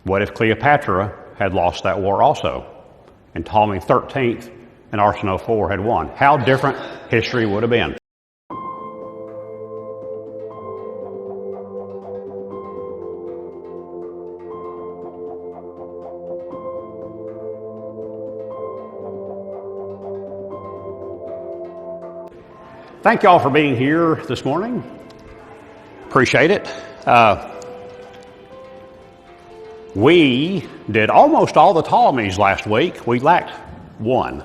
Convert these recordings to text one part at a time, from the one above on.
What if Cleopatra had lost that war also, and Ptolemy XIII and Arsinoe IV had won? How different history would have been. Thank you all for being here this morning. Appreciate it. We did almost all the Ptolemies last week. We lacked one.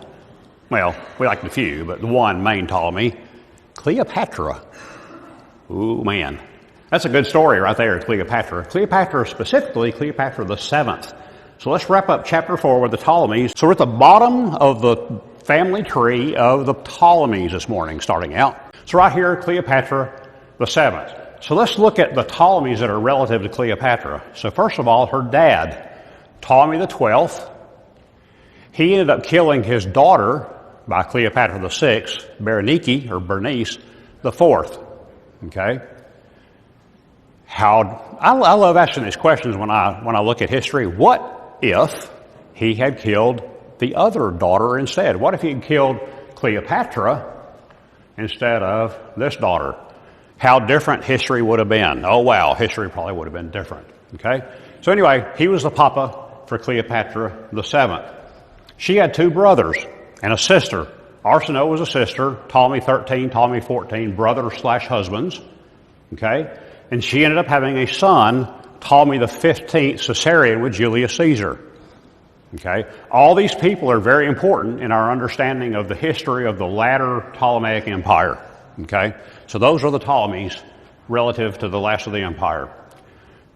Well, we lacked a few, but the one main Ptolemy, Cleopatra. Ooh, man. That's a good story right there, Cleopatra. Cleopatra, specifically Cleopatra VII. So let's wrap up chapter 4 with the Ptolemies. So we're at the bottom of the family tree of the Ptolemies this morning, starting out. So right here, Cleopatra VII. So let's look at the Ptolemies that are relative to Cleopatra. So first of all, her dad, Ptolemy XII, he ended up killing his daughter by Cleopatra VI, Berenice IV. Okay? I love asking these questions when I look at history. What if he had killed the other daughter instead? What if he had killed Cleopatra instead of this daughter? How different history would have been. Oh wow, history probably would have been different. Okay? So anyway, he was the papa for Cleopatra VII. She had two brothers and a sister. Arsinoe was a sister, Ptolemy XIII, Ptolemy XIV, brothers/husbands. Okay? And she ended up having a son, Ptolemy XV, Caesarian, with Julius Caesar. Okay? All these people are very important in our understanding of the history of the latter Ptolemaic Empire. Okay? So those are the Ptolemies relative to the last of the empire.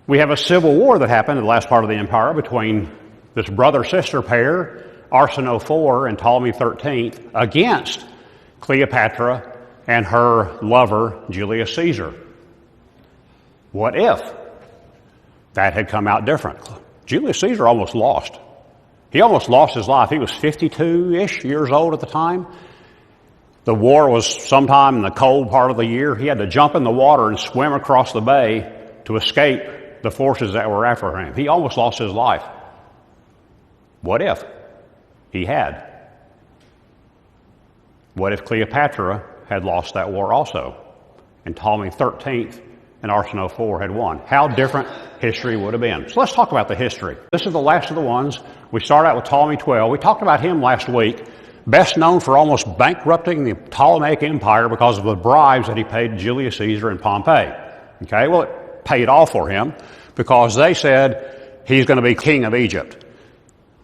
We have a civil war that happened in the last part of the empire between this brother-sister pair, Arsinoe IV and Ptolemy XIII, against Cleopatra and her lover, Julius Caesar. What if that had come out different? Julius Caesar almost lost. He almost lost his life. He was 52-ish years old at the time. The war was sometime in the cold part of the year. He had to jump in the water and swim across the bay to escape the forces that were after him. He almost lost his life. What if he had? What if Cleopatra had lost that war also, and Ptolemy XIII and Arsinoe IV had won? How different history would have been. So let's talk about the history. This is the last of the ones. We start out with Ptolemy XII. We talked about him last week, best known for almost bankrupting the Ptolemaic Empire because of the bribes that he paid Julius Caesar and Pompey. Okay, well, it paid off for him because they said he's going to be king of Egypt.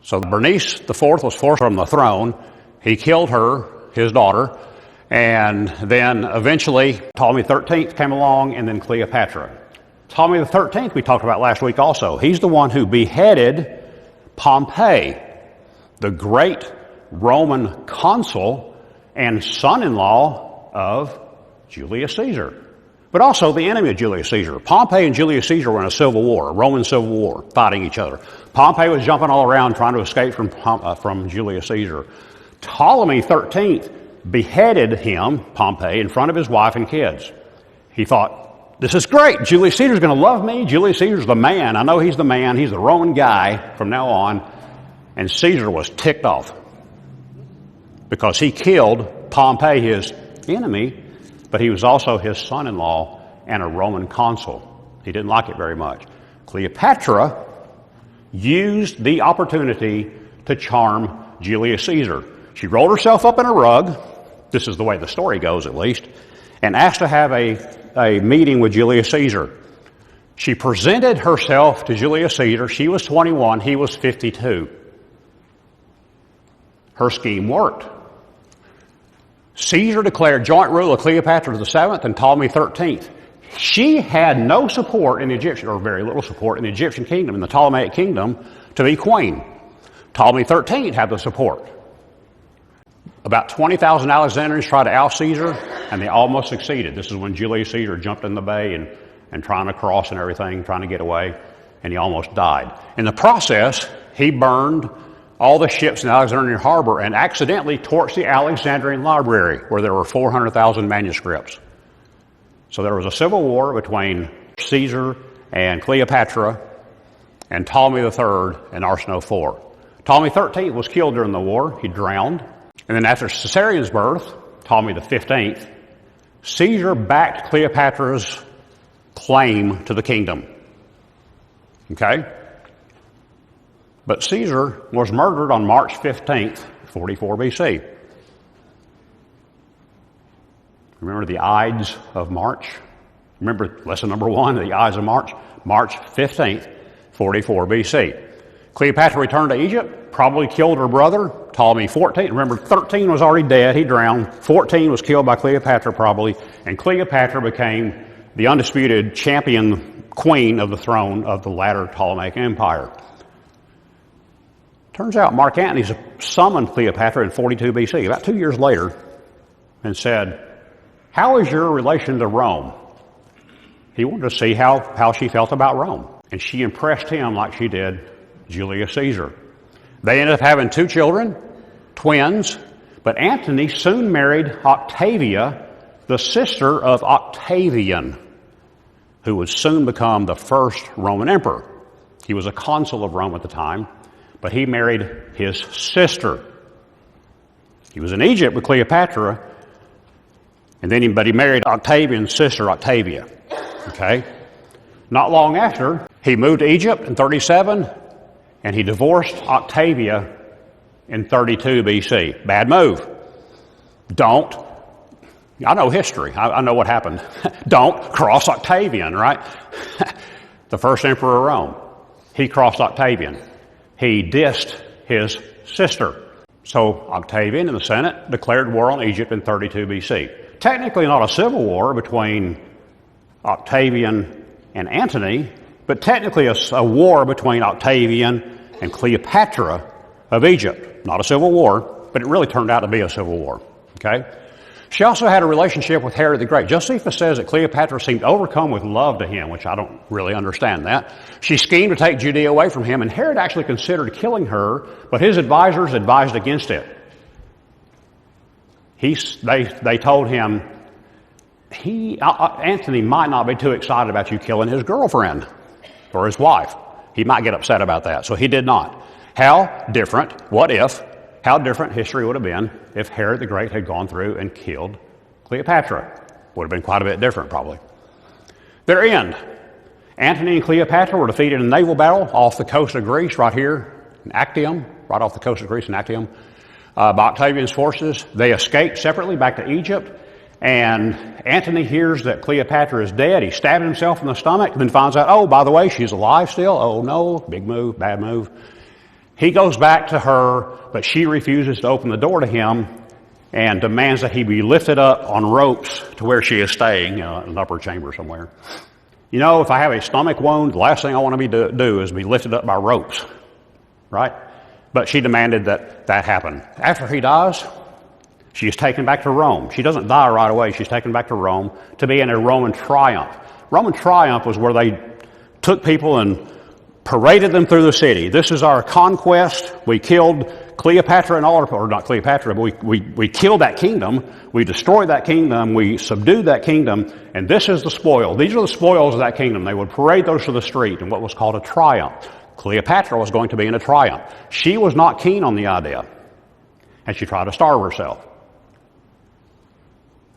So Berenice IV was forced from the throne. He killed her, his daughter, and then eventually Ptolemy XIII came along, and then Cleopatra. Ptolemy XIII we talked about last week also. He's the one who beheaded Pompey, the great Roman consul and son-in-law of Julius Caesar, but also the enemy of Julius Caesar. Pompey and Julius Caesar were in a civil war, a Roman civil war, fighting each other. Pompey was jumping all around trying to escape from Julius Caesar. Ptolemy XIII beheaded him, Pompey, in front of his wife and kids. He thought, this is great. Julius Caesar's going to love me. Julius Caesar's the man. I know he's the man. He's the Roman guy from now on. And Caesar was ticked off because he killed Pompey, his enemy, but he was also his son-in-law and a Roman consul. He didn't like it very much. Cleopatra used the opportunity to charm Julius Caesar. She rolled herself up in a rug, this is the way the story goes at least, and asked to have a meeting with Julius Caesar. She presented herself to Julius Caesar. She was 21, he was 52. Her scheme worked. Caesar declared joint rule of Cleopatra VII and Ptolemy XIII. She had no support in the Egyptian, or very little support in the Egyptian kingdom, in the Ptolemaic kingdom, to be queen. Ptolemy XIII had the support. About 20,000 Alexandrians tried to oust Caesar, and they almost succeeded. This is when Julius Caesar jumped in the bay and trying to cross and everything, trying to get away, and he almost died. In the process, he burned all the ships in Alexandrian harbor and accidentally torched the Alexandrian library, where there were 400,000 manuscripts. So there was a civil war between Caesar and Cleopatra, and Ptolemy III and Arsinoe IV. Ptolemy XIII was killed during the war. He drowned. And then after Caesarian's birth, Ptolemy XV, Caesar backed Cleopatra's claim to the kingdom. Okay? But Caesar was murdered on March 15th, 44 BC. Remember the Ides of March? Remember lesson number 1, the Ides of March? March 15th, 44 BC. Cleopatra returned to Egypt, probably killed her brother, Ptolemy XIV. Remember, 13 was already dead, he drowned. 14 was killed by Cleopatra probably, and Cleopatra became the undisputed champion queen of the throne of the latter Ptolemaic Empire. Turns out Mark Antony summoned Cleopatra in 42 BC, about 2 years later, and said, "How is your relation to Rome?" He wanted to see how she felt about Rome. And she impressed him like she did Julius Caesar. They ended up having 2 children, twins, but Antony soon married Octavia, the sister of Octavian, who would soon become the first Roman emperor. He was a consul of Rome at the time, but he married his sister. He was in Egypt with Cleopatra, but he married Octavian's sister, Octavia. Okay? Not long after, he moved to Egypt in 37, and he divorced Octavia in 32 BC. Bad move. I know history. I know what happened. Don't cross Octavian, right? The first emperor of Rome. He crossed Octavian. He dissed his sister. So Octavian in the Senate declared war on Egypt in 32 BC. Technically not a civil war between Octavian and Antony, but technically a war between Octavian and Cleopatra of Egypt. Not a civil war, but it really turned out to be a civil war. Okay? She also had a relationship with Herod the Great. Josephus says that Cleopatra seemed overcome with love to him, which I don't really understand that. She schemed to take Judea away from him, and Herod actually considered killing her, but his advisors advised against it. They told him, Antony might not be too excited about you killing his girlfriend or his wife. He might get upset about that, so he did not. How different history would have been if Herod the Great had gone through and killed Cleopatra. Would have been quite a bit different, probably. Their end. Antony and Cleopatra were defeated in a naval battle off the coast of Greece, right here in Actium, right off the coast of Greece in Actium, by Octavian's forces. They escaped separately back to Egypt, and Antony hears that Cleopatra is dead. He stabbed himself in the stomach, and then finds out, oh, by the way, she's alive still. Oh, no, big move, bad move. He goes back to her, but she refuses to open the door to him and demands that he be lifted up on ropes to where she is staying, in an upper chamber somewhere. You know, if I have a stomach wound, the last thing I want to do is be lifted up by ropes, right? But she demanded that happen. After he dies, she is taken back to Rome. She doesn't die right away. She's taken back to Rome to be in a Roman triumph. Roman triumph was where they took people and paraded them through the city. This is our conquest. We killed Cleopatra and all, or not Cleopatra, but we killed that kingdom. We destroyed that kingdom. We subdued that kingdom. And this is the spoil. These are the spoils of that kingdom. They would parade those to the street in what was called a triumph. Cleopatra was going to be in a triumph. She was not keen on the idea, and she tried to starve herself.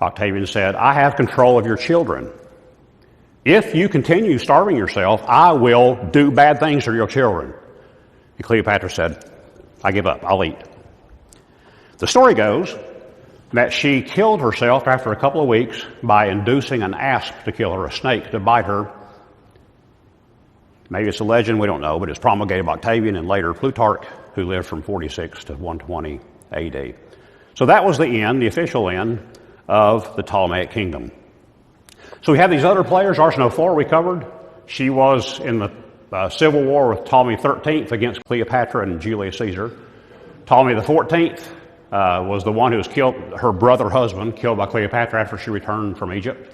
Octavian said, I have control of your children. If you continue starving yourself, I will do bad things to your children. And Cleopatra said, I give up, I'll eat. The story goes that she killed herself after a couple of weeks by inducing an asp to kill her, a snake to bite her. Maybe it's a legend, we don't know, but it's promulgated by Octavian and later Plutarch, who lived from 46 to 120 AD. So that was the end, the official end of the Ptolemaic kingdom. So we have these other players. Arsinoe IV we covered. She was in the civil war with Ptolemy XIII against Cleopatra and Julius Caesar. Ptolemy XIV was the one who was killed, her brother husband, killed by Cleopatra after she returned from Egypt,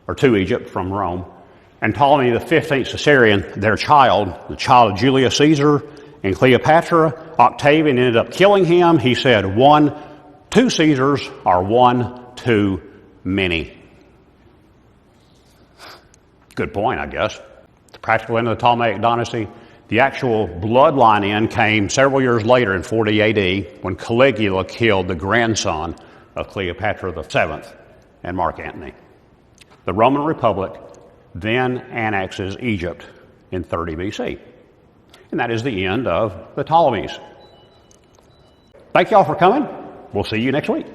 or to Egypt from Rome. And Ptolemy XV Caesarian, their child, the child of Julius Caesar and Cleopatra, Octavian ended up killing him. He said, 2 Caesars are 1 too many. Good point, I guess. The practical end of the Ptolemaic dynasty, The actual bloodline in came several years later in 40 AD when Caligula killed the grandson of Cleopatra VII and Mark Antony. The Roman Republic then annexes Egypt in 30 BC. And that is the end of the Ptolemies. Thank you all for coming. We'll see you next week.